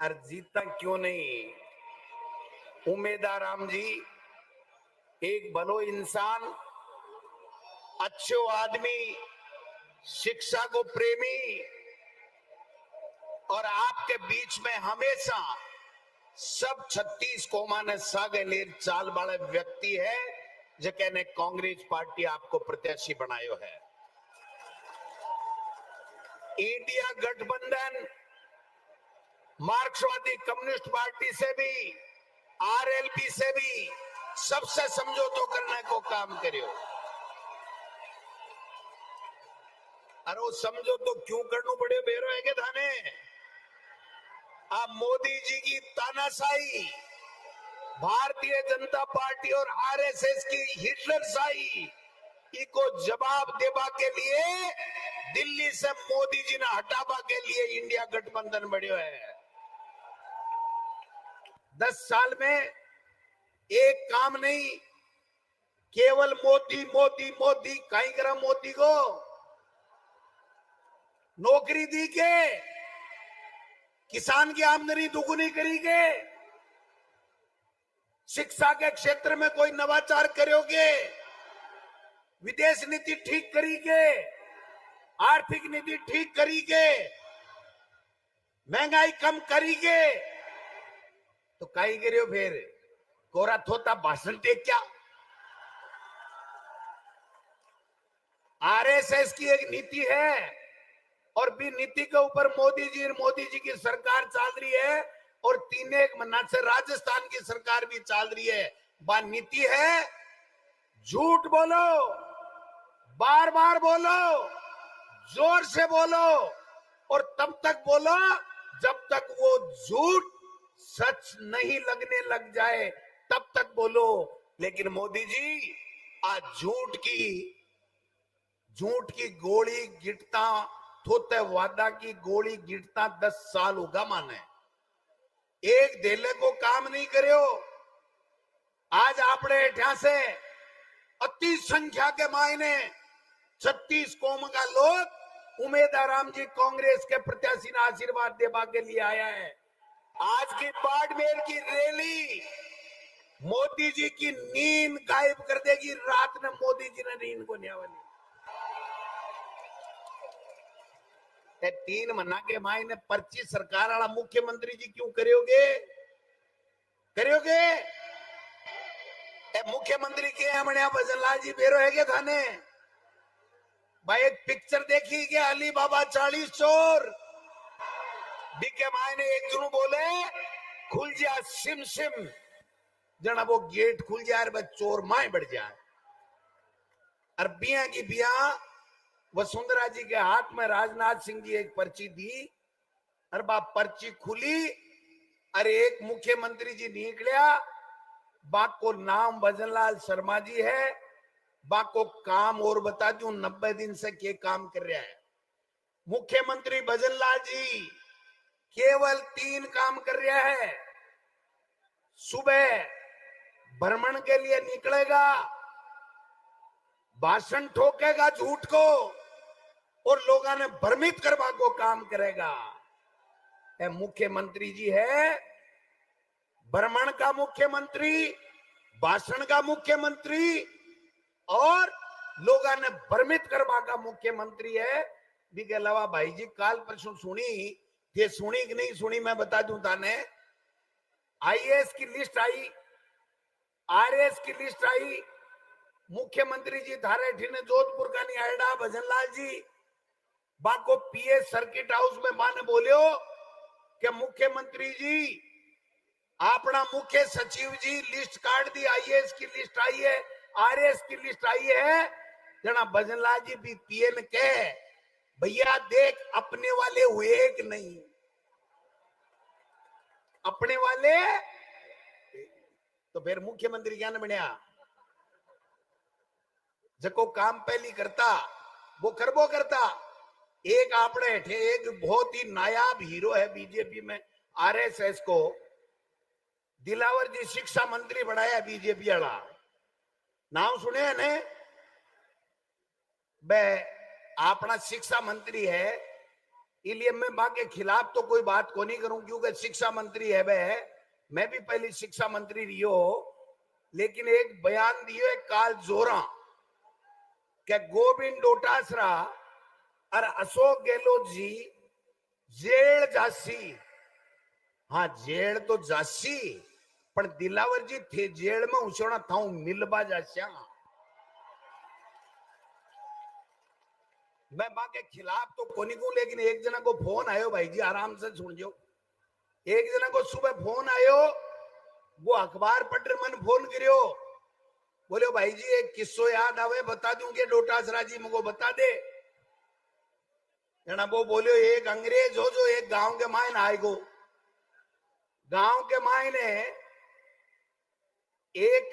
और जीता क्यों नहीं? उमेदाराम जी एक भलो इंसान, अच्छो आदमी, शिक्षा को प्रेमी और आपके बीच में हमेशा सब 36 कौमा ने सागे लेर चाल वाले व्यक्ति है जो कहने कांग्रेस पार्टी आपको प्रत्याशी बनायो है। इंडिया गठबंधन मार्क्सवादी कम्युनिस्ट पार्टी से भी, आरएलपी से भी सबसे समझौता करने को काम करियो। अरे वो समझो तो क्यों करना पड़े बेरो है के थाने? आप मोदी जी की तानाशाही, भारतीय जनता पार्टी और आरएसएस की हिटलरशाही को जवाब देवा के लिए दिल्ली से मोदी जी ने हटावा के लिए इंडिया गठबंधन बढ़ियो है। 10 साल में एक काम नहीं, केवल मोदी मोदी मोदी। कहीं करा मोदी को नौकरी दी के, किसान की आमदनी दुगुनी करी के, शिक्षा के क्षेत्र में कोई नवाचार करोगे, विदेश नीति ठीक करी के, आर्थिक नीति ठीक करी के, महंगाई कम करी के, तो कहीं करियो फिर कोरा थोता भाषण टेक क्या? आरएसएस की एक नीति है और भी नीति के ऊपर मोदी जी की सरकार चल रही है और 3 महीना से राजस्थान की सरकार भी चल रही है। वह नीति है झूठ बोलो, बार बार बोलो, जोर से बोलो और तब तक बोलो जब तक वो झूठ सच नहीं लगने लग जाए, तब तक बोलो। लेकिन मोदी जी आज झूठ की गोली गिरता थोते वादा की गोली गिरता 10 साल होगा माने, एक देले को काम नहीं करियो। आज आपने एठा से अति संख्या के मायने 36 कौम का लोग उमेदाराम जी कांग्रेस के प्रत्याशी ने आशीर्वाद देवा के लिए आया है। आज की बाड़मेर की रैली मोदी जी की नींद गायब कर देगी। रात में मोदी जी ने नींद को नहीं वाली 3 महीना के मायने पर्ची सरकार वाला मुख्यमंत्री जी क्यों करोगे? मुख्यमंत्री के हमने भजनलाल जी बेरो है के थाने भाई एक पिक्चर देखी क्या? अली बाबा 40 चोर के मायने एक जनु बोले खुल जा सिम सिम, जना वो गेट खुल जाए और चोर माए बढ़ जाए। और बिया की बिया वसुंधरा जी के हाथ में राजनाथ सिंह जी एक पर्ची दी और बाप पर्ची खुली, अरे एक मुख्यमंत्री जी निकलिया, बाप को नाम भजनलाल शर्मा जी है, बाप को काम और बता दूं 90 दिन से क्या काम कर रहा है। मुख्यमंत्री भजनलाल जी केवल 3 काम कर रहा है। सुबह भ्रमण के लिए निकलेगा, भाषण ठोकेगा झूठ को और लोगों ने भ्रमित करवा को काम करेगा। मुख्यमंत्री जी है भ्रमण का मुख्यमंत्री, भाषण का मुख्यमंत्री और लोगों ने भ्रमित करवा का मुख्यमंत्री है। भी के अलावा भाई जी काल परसों सुनी, ये सुनी कि नहीं सुनी मैं बता दूं ताने। आईएएस की लिस्ट आई, आरएएस की लिस्ट आई, मुख्यमंत्री जी थारे ठीने जोधपुर का नहीं आएडा भजनलाल जी बाको पीए सर्किट हाउस में माने बोलियो कि मुख्यमंत्री जी अपना मुख्य सचिव जी लिस्ट काट दी, आईएएस की लिस्ट आई है, आरएएस की लिस्ट आई है। जना भजनलाल जी भी पीए ने कहे भैया देख अपने वाले हुए कि नहीं, अपने वाले तो फिर मुख्यमंत्री क्या न बनया? जको काम पहली करता वो करबो करता। एक आपने एक बहुत ही नायाब हीरो है बीजेपी में, आरएसएस को दिलावर जी शिक्षा मंत्री बनाया बीजेपी वाला, नाम सुने है ने? बे अपना शिक्षा मंत्री है इसलिए मैं मां के खिलाफ तो कोई बात को नहीं करूं, क्योंकि शिक्षा मंत्री है वह, मैं भी पहले शिक्षा मंत्री रही हो। लेकिन एक बयान दियो काल जोरा के गोविंद डोटासरा और अशोक गहलोत जी जेल जासी। हाँ जेल तो जासी, पर दिलावर जी थे जेल में उछोड़ा था मिलबा जास्या। मैं मां के खिलाफ तो कोनी को, लेकिन एक जना को फोन आयो, भाई जी आराम से सुन जो। एक जना को सुबह फोन आयो, वो अखबार पढ़ मन फोन करियो, बोले भाई जी एक किस्सो याद आवे बता दूं के डोटासरा जी मुझको बता दे। जना वो बोलियो एक अंग्रेज हो जो एक गांव के मायने आएगो। गांव के मायने एक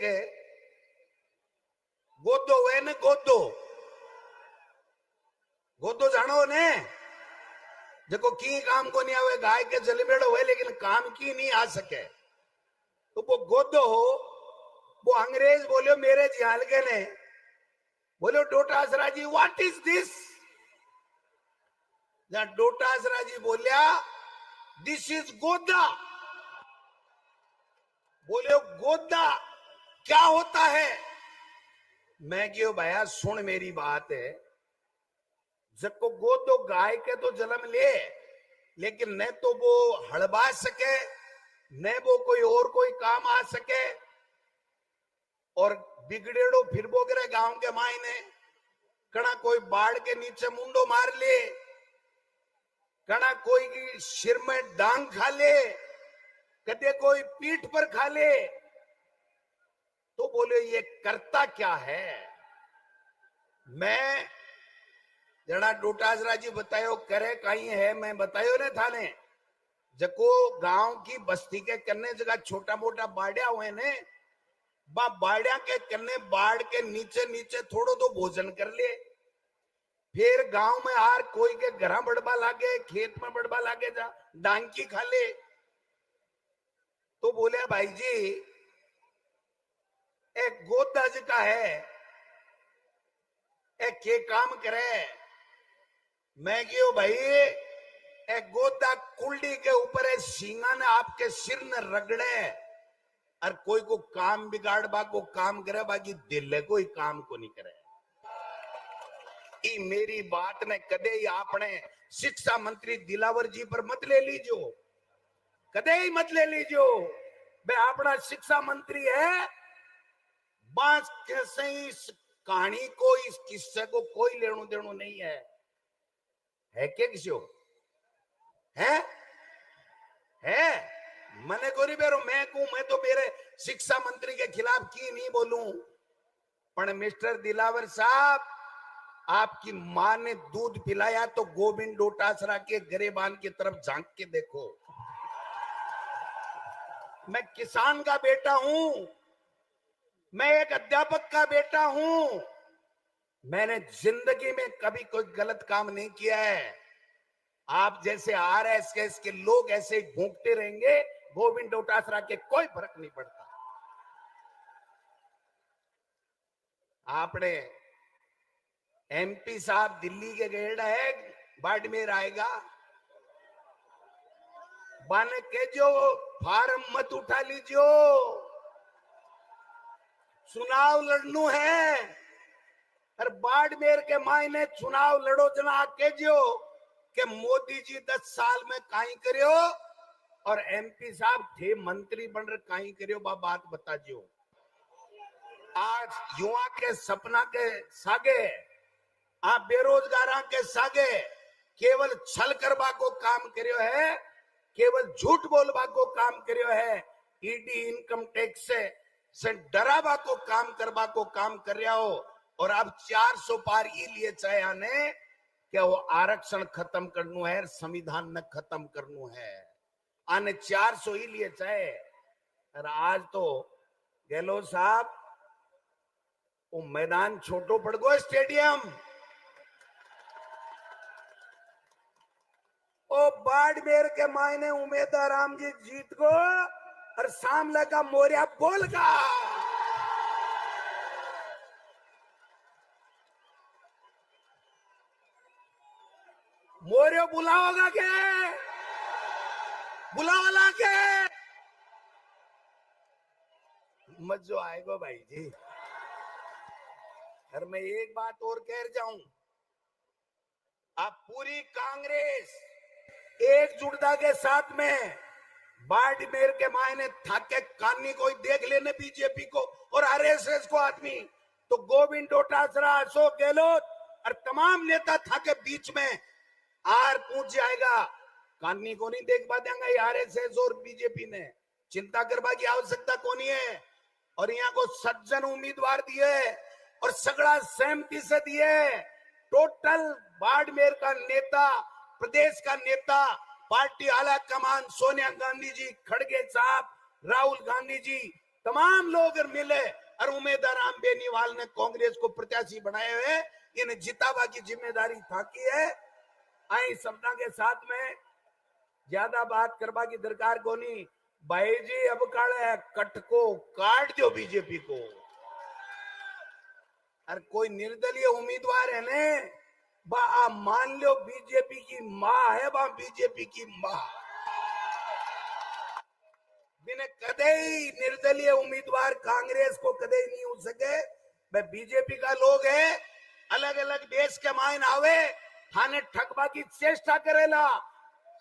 गोदो है न, गोदो गोदो जानो ने, देखो की काम को नहीं आवे, गाय के जलमेड़ो है लेकिन काम की नहीं आ सके। तो वो गोदो हो, वो अंग्रेज बोलियो मेरे जियाल के ने, बोलो डोटासरा जी व्हाट इज दिस। डोटासरा जी बोलिया दिस इज गोदा। बोले गोदा क्या होता है। मैं क्यों भैया सुन मेरी बात है, जब को गोदो गाय के तो जन्म ले, लेकिन न तो वो हड़बा सके न वो कोई और कोई काम आ सके, और बिगड़ेड़ो फिर वो गिरे गांव के मायने। कड़ा कोई बाढ़ के नीचे मुंडो मार ले, कड़ा कोई की सिर में डांग खा ले, कदे कोई पीठ पर खा ले। तो बोले ये करता क्या है। मैं जरा डोटासरा जी बतायो करे कहीं है, मैं बतायो ने थाने जको गांव की बस्ती के कन्ने जगह छोटा मोटा बाड़िया हुए ने, बाड़िया के कन्ने बाढ़ के नीचे नीचे थोड़ो तो भोजन कर ले, फिर गांव में आर कोई के घर बढ़वा लागे, खेत में बढ़वा लागे, जा डांकी खा ले। तो बोले भाई जी एक गोदाज का है, एक के काम करे। मैं क्यों भाई एक गोदा कुल्डी के ऊपर सींगा ने आपके सिर ने रगड़े, और कोई को काम बिगाड़बा को काम करे, बाकी दिल कोई काम को नहीं करे। मेरी बात ने कदे ही आपने शिक्षा मंत्री दिलावर जी पर मत ले लीजो, कदे ही मत ले लीजो। बे अपना शिक्षा मंत्री है, बात कैसे इस कहानी को इस किस्से को कोई लेणु देणु नहीं है क्या किसी है मने गोरी बेरो मैं कहूं, मैं तो मेरे शिक्षा मंत्री के खिलाफ की नहीं बोलूं, पर मिस्टर दिलावर साहब आपकी मां ने दूध पिलाया तो गोविंद डोटासरा के गरेबान की तरफ झांक के देखो। मैं किसान का बेटा हूं, मैं एक अध्यापक का बेटा हूं, मैंने जिंदगी में कभी कोई गलत काम नहीं किया है। आप जैसे आरएसएस के लोग ऐसे ही भूखते रहेंगे, गोविंद डोटासरा के कोई फर्क नहीं पड़ता। आपने एमपी साहब दिल्ली के गेड़ा है, बाड़मेर आएगा, बन के जो फार्म मत उठा लीजियो, चुनाव लड़नू है, और बाड़मेर के मायने चुनाव लड़ो जना के जो कि मोदी जी 10 साल में काई करियो, और एमपी साहब थे मंत्री बन रहे काई करियो, बात बता जो। आज युवा के सपना के सागे, आप बेरोजगार के सागे केवल छल करवा को काम करियो है, केवल झूठ बोलवा को काम करियो है, ईडी इनकम टैक्स से डरावा को काम करवा को काम कर रहा हो। और अब 400 पार ये लिए चाहे आने क्या वो आरक्षण खत्म करना है, संविधान न खत्म करना है, आने 400 ही लिए चाहे। और आज तो गहलोत साहब वो मैदान छोटो पड़ गो, स्टेडियम ओ बाड़मेर के मायने उमेदवार राम जी जीत गो, और सामने का मोरिया बोल का। मोरियो बुलाओगा के बुलावाला के मजो आएगा भाई जी। और मैं एक बात और कह जाऊं, आप पूरी कांग्रेस एकजुटता के साथ में बाड़मेर के मायने थाके कानी को देख लेने बीजेपी को और आरएसएस को आदमी, तो गोविंद डोटासरा, अशोक गहलोत और तमाम नेता थाके बीच में आर पूछ जाएगा। कानी को नहीं देख पा देंगे आरएसएस और बीजेपी ने, चिंता करवा की आवश्यकता कोनी है। और यहाँ को सज्जन उम्मीदवार दिए और सगड़ा सहमति से दिए। टोटल बाड़मेर का नेता, प्रदेश का नेता, पार्टी आला कमान, सोनिया गांधी जी, खड़गे साहब, राहुल गांधी जी, तमाम लोग मिले और उम्मीदवार राम बेनीवाल ने कांग्रेस को प्रत्याशी बनाए हुए इन्हें जितावा की जिम्मेदारी थाकी है। आई सपना के साथ में ज्यादा बात करवा की दरकार को नहीं भाई जी। अब काले कट को काट दो बीजेपी को। और कोई निर्दलीय उम्मीदवार है ने बा मान लो बीजेपी की माँ है, बा बीजेपी की माँ बिना कदे ही निर्दलीय उम्मीदवार कांग्रेस को कदे नहीं हो सके। भाई बीजेपी का लोग है, अलग अलग देश के मायन आवे थाने ठगबा की चेष्टा करेला।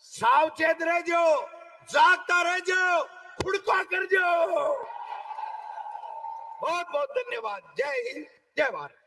सावचेत रह जो, जागता रह जो, खुड़का कर जो। बहुत बहुत धन्यवाद। जय हिंद, जय भारत।